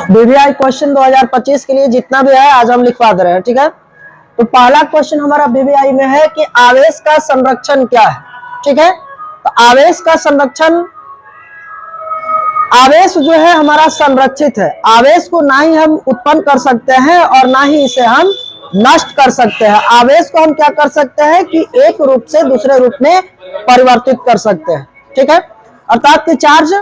BBI question 2025 के लिए जितना भी है आज हम लिखवा दे रहे हैं, ठीक है। तो पहला क्वेश्चन हमारा बीबीआई में है कि आवेश का संरक्षण क्या है, ठीक है। तो आवेश का संरक्षण, आवेश जो है हमारा संरक्षित है। आवेश को ना ही हम उत्पन्न कर सकते हैं और ना ही इसे हम नष्ट कर सकते हैं। आवेश को हम क्या कर सकते हैं कि एक रूप से दूसरे रूप में परिवर्तित कर सकते हैं, ठीक है। अर्थात कि charge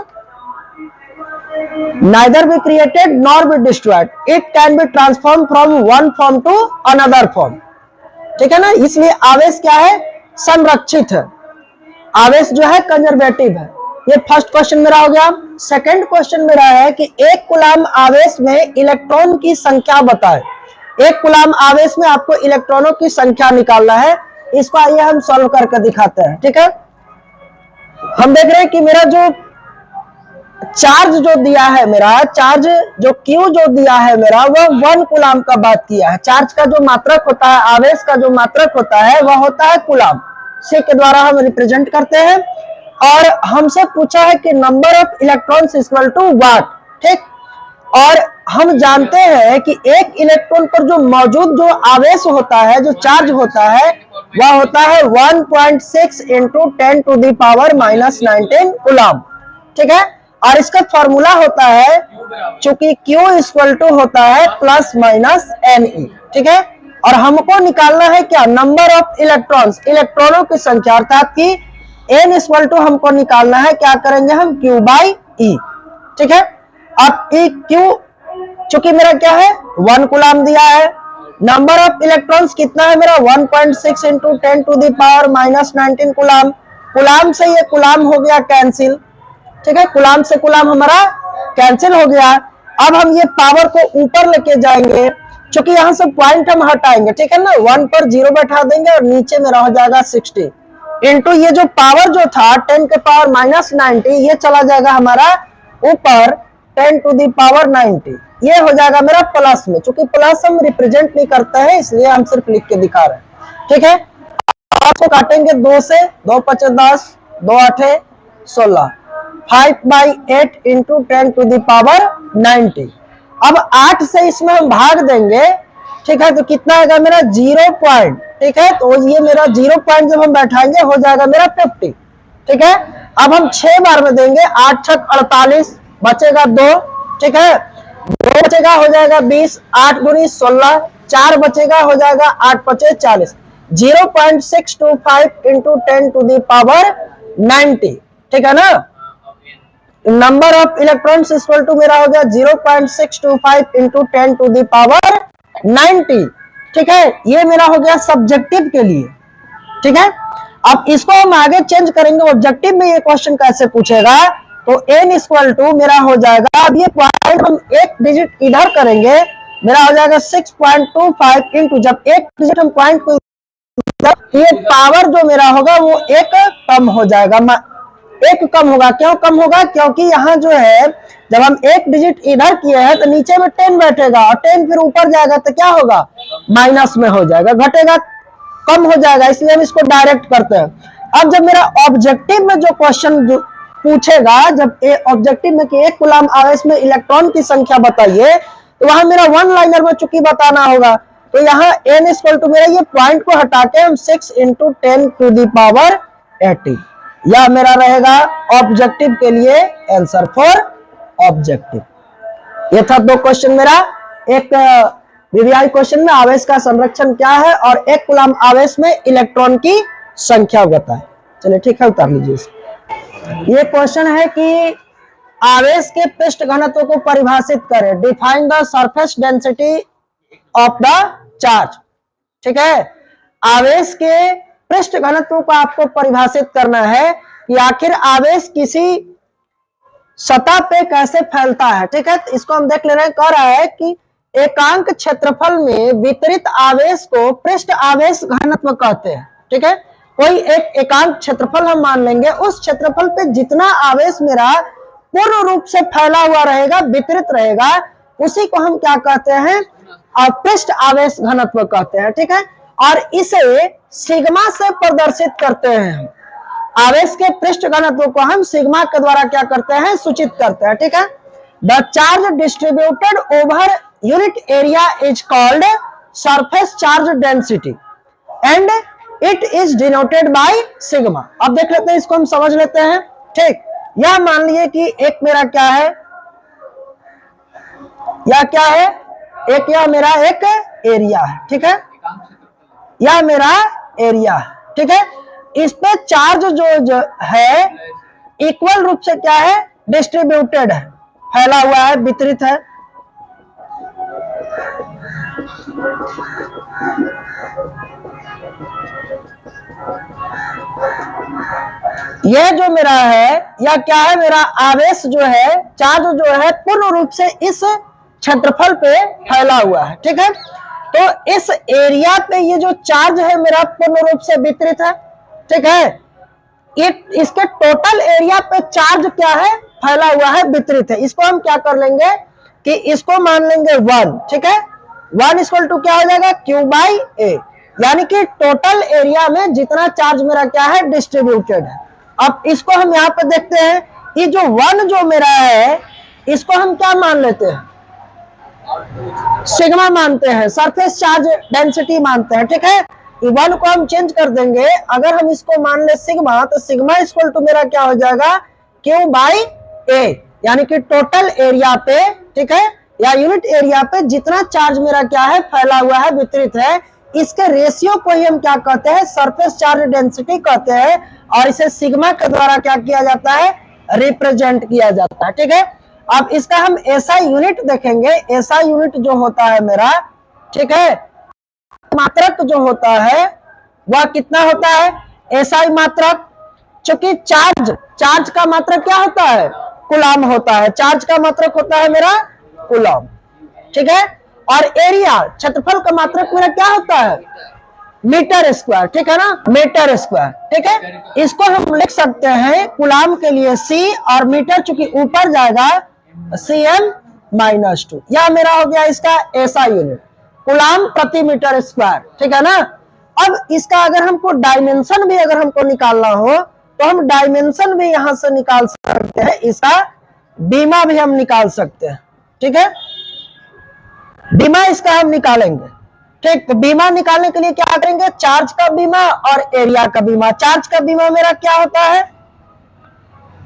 neither be created nor be destroyed, it can be transformed from one form to another form, ठीक है ना। इसलिए आवेश क्या है, संरक्षित है। आवेश जो है कंजर्वेटिव है। ये फर्स्ट क्वेश्चन मेरा हो गया। सेकंड क्वेश्चन मेरा है कि एक कूलम आवेश में इलेक्ट्रॉन की संख्या बताएं। एक कूलम आवेश में आपको इलेक्ट्रॉनों की संख्या निकालना है। इसको आइए हम सॉल्व करके दिखाते हैं, ठीक है। हम देख रहे हैं कि मेरा जो चार्ज जो दिया है, मेरा चार्ज जो Q जो दिया है मेरा, वह 1 कूलम का बात किया है। चार्ज का जो मात्रक होता है, आवेश का जो मात्रक होता है वह होता है कूलम। C के द्वारा हम रिप्रेजेंट करते हैं। और हमसे पूछा है कि number of electrons equal to what, ठीक। और हम जानते हैं कि एक इलेक्ट्रॉन पर जो मौजूद जो आवेश होता है, जो चार्ज होता है, वह होता है 1.6 into 10 to the power -19 coulomb, ठीक है। और इसका फॉर्मूला होता है, चूंकि Q इक्वल टू होता है प्लस माइनस Ne, ठीक है। और हमको निकालना है क्या, नंबर ऑफ इलेक्ट्रॉन्स, इलेक्ट्रॉनों की संख्या, अर्थात कि N इक्वल टू हमको निकालना है, क्या करेंगे हम, Q बाई E, ठीक है। अब Q चूंकि मेरा क्या है 1 कूलम दिया है, नंबर ऑफ इलेक्ट्रॉन्स कितना है मेरा 1.6 into 10 to the power -19 coulomb. Coulomb से ये कूलम हो गया कैंसिल, ठीक है। कूलम से कूलम हमारा कैंसिल हो गया। अब हम ये पावर को ऊपर लेके जाएंगे, क्योंकि यहां से पॉइंट हम हटाएंगे, ठीक है ना। 1 पर 0 बैठा देंगे और नीचे में रह जाएगा 60 इंटू ये जो पावर जो था 10 के पावर -90, ये चला जाएगा हमारा ऊपर 10 टू दी पावर 90, ये हो जाएगा मेरा प्लस में। चूंकि प्लस हम रिप्रेजेंट नहीं करते हैं, इसलिए हम सिर्फ लिख के दिखा रहे हैं, ठीक है। को काटेंगे 2 से, 2 5 10, 2 8 16, 5/8 इंटू 10 टू दी पावर 90। अब 8 से इसमें हम भाग देंगे, ठीक है। तो कितना आएगा मेरा 0 पॉइंट, ठीक है। तो ये मेरा 0 पॉइंट जब हम बैठाएंगे हो जाएगा मेरा 50, ठीक है। अब हम 6 बार में देंगे, 8 6 48, बचेगा 2, ठीक है। 2 बचेगा हो जाएगा 20, 8 गुनी 16, 4 बचेगा हो जाएगा 8 5 40, 0.625 इंटू 10 टू दी पावर 90, ठीक है ना। Number of electrons equal to मेरा हो गया 0.625 इंटू 10 टू दी पावर 90, ठीक है। ये मेरा हो गया सब्जेक्टिव के लिए, ठीक है। अब इसको हम आगे चेंज करेंगे, ऑब्जेक्टिव में ये क्वेश्चन कैसे पूछेगा। तो n इक्वल टू मेरा हो जाएगा, अब ये पॉइंट हम एक डिजिट इधर करेंगे, मेरा हो जाएगा 6.25 इंटू, जब एक डिजिट हम पॉइंट को, ये पावर जो मेरा होगा वो एक कम हो जाएगा, एक कम होगा। क्यों कम होगा, क्योंकि यहाँ जो है जब हम एक डिजिट इधर किए हैं तो नीचे में 10 बैठेगा और 10 फिर ऊपर जाएगा तो क्या होगा, माइनस में हो जाएगा, घटेगा, कम हो जाएगा। इसलिए हम इसको डायरेक्ट करते हैं। अब जब मेरा ऑब्जेक्टिव में जो क्वेश्चन पूछेगा, जब ऑब्जेक्टिव में कि एक कूलम आवेश में इलेक्ट्रॉन की संख्या बताइए, तो वहां मेरा 1 लाइनर में चूंकि बताना होगा, तो यहाँ n इक्वल टू मेरा ये पॉइंट को हटा के हम 6 इंटू 10 टू दी पावर 80, यह मेरा रहेगा ऑब्जेक्टिव के लिए आंसर फॉर ऑब्जेक्टिव। ये था 2 क्वेश्चन मेरा। एक बीबीआई क्वेश्चन में आवेश का संरक्षण क्या है और एक कूलम आवेश में इलेक्ट्रॉन की संख्या बताएं। चलिए ठीक है, उतार लीजिए। ये क्वेश्चन है कि आवेश के पृष्ठ घनत्व को परिभाषित करें, define the surface density of the charge, ठीक है। आवेश के पृष्ठ घनत्व को आपको परिभाषित करना है कि आखिर आवेश किसी सतह पे कैसे फैलता है, ठीक है। तो इसको हम देख ले रहे हैं, कह रहा है कि एकांक क्षेत्रफल में वितरित आवेश को पृष्ठ आवेश घनत्व कहते हैं, ठीक है। कोई एक एकांक क्षेत्रफल हम मान लेंगे, उस क्षेत्रफल पे जितना आवेश मेरा पूर्ण रूप से फैला हुआ रहेगा, वितरित रहेगा, उसी को हम क्या कहते हैं, पृष्ठ आवेश घनत्व कहते हैं, ठीक है। और इसे सिग्मा से प्रदर्शित करते हैं हम। आवेश के पृष्ठ घनत्व को हम सिग्मा के द्वारा क्या करते हैं, सूचित करते हैं, ठीक है। The charge distributed over unit area is called surface charge density and it is denoted by sigma. अब देख लेते हैं, इसको हम समझ लेते हैं। ठीक, यह मान लिए कि एक मेरा क्या है, या क्या है, एक यह मेरा एक एरिया है। ठीक है, यह मेरा एरिया है। ठीक है, इस पे चार्ज जो है इक्वल रूप से क्या है, डिस्ट्रीब्यूटेड है, फैला हुआ है, वितरित है। यह जो मेरा है, या क्या है, मेरा आवेश जो है, चार्ज जो है पूर्ण रूप से इस क्षेत्रफल पे फैला हुआ है। ठीक है, तो इस एरिया पे ये जो चार्ज है मेरा पूर्ण रूप से वितरित है। ठीक है, इसके टोटल एरिया पे चार्ज क्या है, फैला हुआ है, वितरित है। इसको हम क्या कर लेंगे कि इसको मान लेंगे 1। ठीक है, 1 इक्वल टू क्या हो जाएगा, Q बाई A, यानी कि टोटल एरिया में जितना चार्ज मेरा क्या है, डिस्ट्रीब्यूटेड है। अब इसको हम यहाँ पे देखते हैं, ये जो 1 जो मेरा है, इसको हम क्या मान लेते हैं, सिग्मा मानते हैं, सरफेस चार्ज डेंसिटी मानते हैं। ठीक है, 1 को हम चेंज कर देंगे, अगर हम इसको मान ले सिग्मा, तो सिग्मा इक्वल टू मेरा क्या हो जाएगा, Q बाई A, यानी कि टोटल एरिया पे, ठीक है, या यूनिट एरिया पे जितना चार्ज मेरा क्या है, फैला हुआ है, वितरित है, इसके रेशियो को ही हम क्या कहते हैं, सरफेस चार्ज डेंसिटी कहते हैं, और इसे सिग्मा के द्वारा क्या किया जाता है, रिप्रेजेंट किया जाता है। ठीक है, अब इसका हम ऐसा यूनिट देखेंगे। ऐसा यूनिट जो होता है मेरा, ठीक है, मात्रक जो होता है वह कितना होता है, एसआई मात्रक। चूंकि चार्ज का मात्रक क्या होता है, कूलम होता है, चार्ज का मात्रक होता है मेरा कूलम। ठीक है, और एरिया, क्षेत्रफल का मात्रक मेरा क्या होता है, मीटर स्क्वायर। ठीक है ना, मीटर स्क्वायर। ठीक है, इसको हम लिख सकते हैं कूलम के लिए C, और मीटर चूंकि ऊपर जाएगा Cm-2। यह मेरा हो गया इसका ऐसा यूनिट, कूलम प्रति मीटर स्क्वायर। ठीक है ना। अब इसका अगर हमको डायमेंशन भी अगर हमको निकालना हो, तो हम डायमेंशन भी यहां से निकाल सकते हैं, इसका बीमा भी हम निकाल सकते हैं। ठीक है, बीमा इसका हम निकालेंगे। ठीक, तो बीमा निकालने के लिए क्या करेंगे, चार्ज का बीमा और एरिया का बीमा। चार्ज का बीमा मेरा क्या होता है,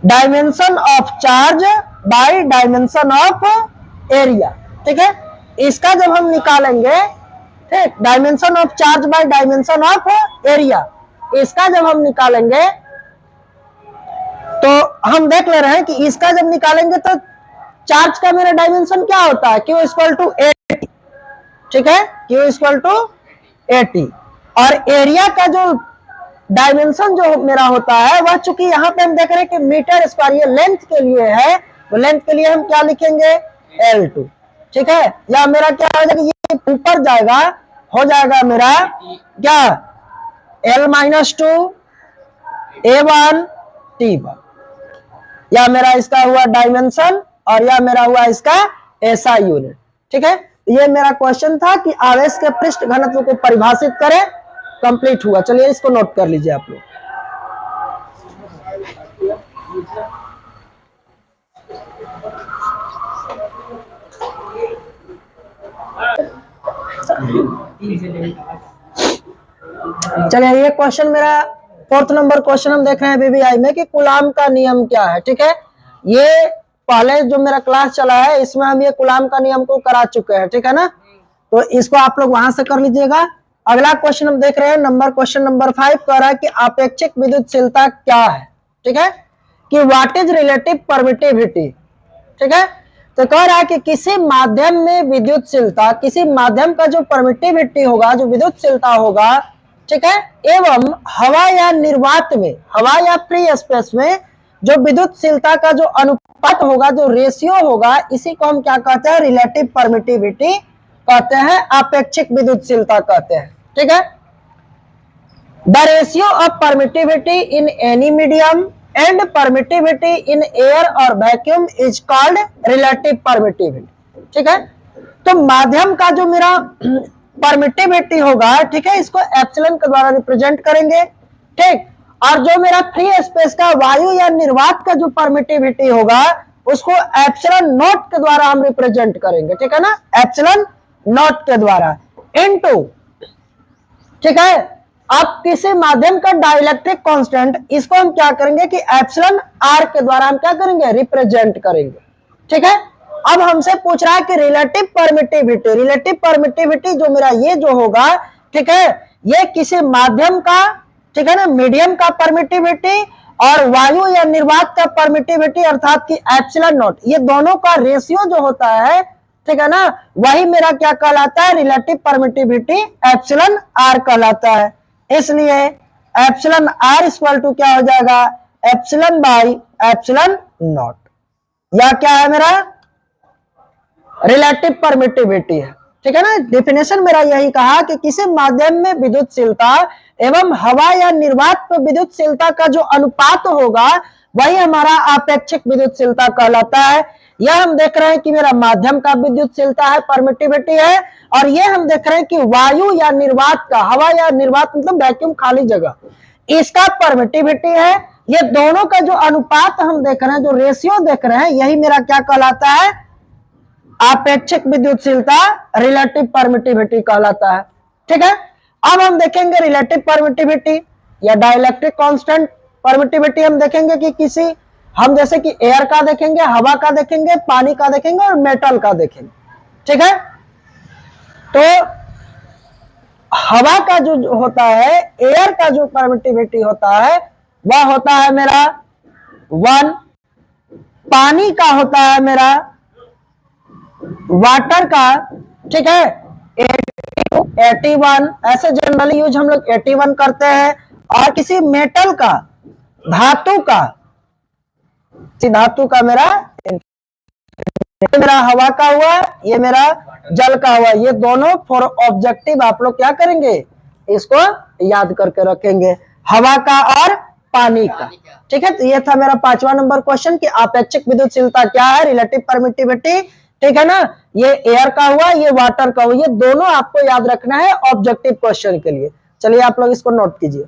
dimension of charge by dimension of area. ठीक है, इसका जब हम निकालेंगे, ठीक, dimension of charge by dimension of area, इसका जब हम निकालेंगे तो हम देख ले रहे हैं कि इसका जब निकालेंगे तो चार्ज का मेरा डायमेंशन क्या होता है, Q इक्वल टू 80। ठीक है, Q इक्वल टू 80, और एरिया का जो डायमेंशन जो मेरा होता है वह, चूंकि यहाँ पे हम देख रहे हैं कि मीटर स्क्वायर, ये लेंथ के लिए है, तो लेंथ के लिए हम क्या लिखेंगे, L2। ठीक है, या मेरा क्या हो जाएगा, ये ऊपर जाएगा, हो जाएगा मेरा क्या, L-2 A1 T1। या मेरा इसका हुआ डायमेंशन, और या मेरा हुआ इसका ऐसा यूनिट। ठीक है, ये मेरा क्वेश्चन था कि आवेश के पृष्ठ घनत्व को परिभाषित करें, कंप्लीट हुआ। चलिए इसको नोट कर लीजिए आप लोग। चलिए ये क्वेश्चन मेरा 4th नंबर क्वेश्चन हम देख रहे हैं बीबीआई में कि कूलम का नियम क्या है। ठीक है, ये पहले जो मेरा क्लास चला है इसमें हम ये कूलम का नियम को करा चुके हैं। ठीक है ना, तो इसको आप लोग वहां से कर लीजिएगा। अगला क्वेश्चन हम देख रहे हैं क्वेश्चन नंबर 5 कह रहा है कि आपेक्षिक विद्युतशीलता क्या है। ठीक है, कि व्हाट इज रिलेटिव परमिटिविटी। ठीक है, तो कह रहा है कि किसी माध्यम में विद्युतशीलता, किसी माध्यम का जो परमिटिविटी होगा, जो विद्युतशीलता होगा, ठीक है, एवं हवा या निर्वात में, हवा या फ्री स्पेस में जो विद्युतशीलता का जो अनुपात होगा, जो रेशियो होगा, इसी को हम क्या कहते हैं, रिलेटिव परमिटिविटी कहते हैं, आपेक्षिक विद्युतशीलता कहते हैं। ठीक है, the ratio of permittivity in any medium and permittivity in air और vacuum is called relative permittivity. ठीक है, तो माध्यम का जो मेरा परमिटिविटी होगा, ठीक है, इसको एप्सिलॉन के द्वारा रिप्रेजेंट करेंगे। ठीक, और जो मेरा फ्री स्पेस का वायु या निर्वात का जो परमिटिविटी होगा, उसको एप्सिलॉन नॉट के द्वारा हम रिप्रेजेंट करेंगे, ठीक है ना, एप्सिलॉन नॉट के द्वारा इनटू, ठीक है। अब किसी माध्यम का डाइलेक्ट्रिक कांस्टेंट, इसको हम क्या करेंगे कि एप्सिलॉन आर के द्वारा हम क्या करेंगे, रिप्रेजेंट करेंगे, ठीक है। अब हमसे पूछ रहा है कि रिलेटिव परमिटिविटी, रिलेटिव परमिटिविटी जो मेरा ये जो होगा, ठीक है, ये किसी माध्यम का, ठीक है ना, मीडियम का परमिटिविटी और वायु या निर्वात का परमिटिविटी अर्थात कि एप्सिलॉन नॉट, ये दोनों का रेशियो जो होता है, ठीक है ना, वही मेरा क्या कहलाता है, रिलेटिव परमिटिविटी एप्सिलॉन आर कहलाता है। इसलिए एप्सिलॉन आर इक्वल टू क्या हो जाएगा, एप्सिलॉन बाई एप्सिलॉन नॉट, या क्या है मेरा रिलेटिव परमिटिविटी है, ठीक है ना। डेफिनेशन मेरा यही कहा कि किसी माध्यम में विद्युतशीलता एवं हवा या निर्वात पर विद्युतशीलता का जो अनुपात होगा वही हमारा आपेक्षिक विद्युतशीलता कहलाता है। यह हम देख रहे हैं कि मेरा माध्यम का विद्युतशीलता है, परमिटिविटी है, और ये हम देख रहे हैं कि वायु या निर्वात का, हवा या निर्वात मतलब वैक्यूम खाली जगह, इसका परमिटिविटी है। ये दोनों का जो अनुपात हम देख रहे हैं, जो रेशियो देख रहे हैं, यही मेरा क्या कहलाता है, आपेक्षिक विद्युतशीलता, रिलेटिव परमिटिविटी कहलाता है, ठीक है। अब हम देखेंगे रिलेटिव परमिटिविटी या डाइलेक्ट्रिक कांस्टेंट परमिटिविटी। हम देखेंगे कि किसी, हम जैसे कि एयर का देखेंगे, हवा का देखेंगे, पानी का देखेंगे और मेटल का देखेंगे, ठीक है। तो हवा का जो होता है, एयर का जो परमिटिविटी होता है वह होता है मेरा 1, पानी का होता है मेरा, वाटर का, ठीक है, 81, ऐसे जनरली यूज हम लोग 81 करते हैं। और किसी मेटल का, धातु का, धातु का मेरा हवा का हुआ, ये मेरा जल का हुआ, ये दोनों फॉर ऑब्जेक्टिव आप लोग क्या करेंगे, इसको याद करके रखेंगे, हवा का और पानी का, ठीक है। तो ये था मेरा 5वां नंबर क्वेश्चन कि आपेक्षिक विद्युतशीलता क्या है, रिलेटिव परमिटिविटी, ठीक है ना। ये एयर का हुआ, ये वाटर का हुआ, ये दोनों आपको याद रखना है ऑब्जेक्टिव क्वेश्चन के लिए। चलिए आप लोग इसको नोट कीजिए।